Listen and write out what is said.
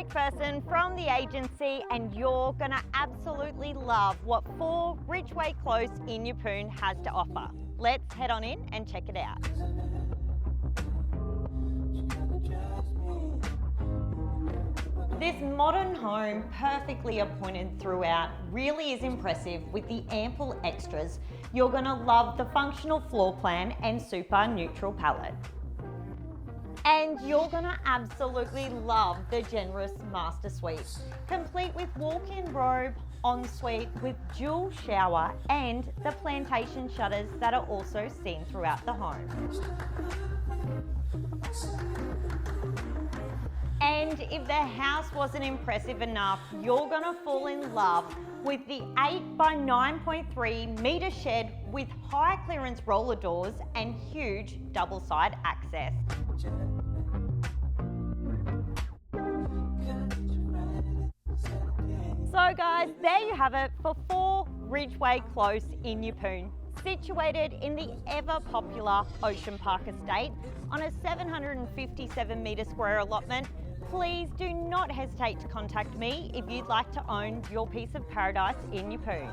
McPherson from the agency, and you're gonna absolutely love what 4 Ridgeway Close in Yeppoon has to offer. Let's head on in and check it out. This modern home, perfectly appointed throughout, really is impressive with the ample extras. You're gonna love the functional floor plan and super neutral palette. And you're gonna absolutely love the generous master suite, complete with walk-in robe, ensuite with dual shower and the plantation shutters that are also seen throughout the home. And if the house wasn't impressive enough, you're gonna fall in love with the 8 by 9.3 metre shed with high clearance roller doors and huge double side access. So guys, there you have it for 4 Ridgeway Close in Yeppoon, situated in the ever popular Ocean Park estate on a 757 metre square allotment. Please do not hesitate to contact me if you'd like to own your piece of paradise in Yeppoon.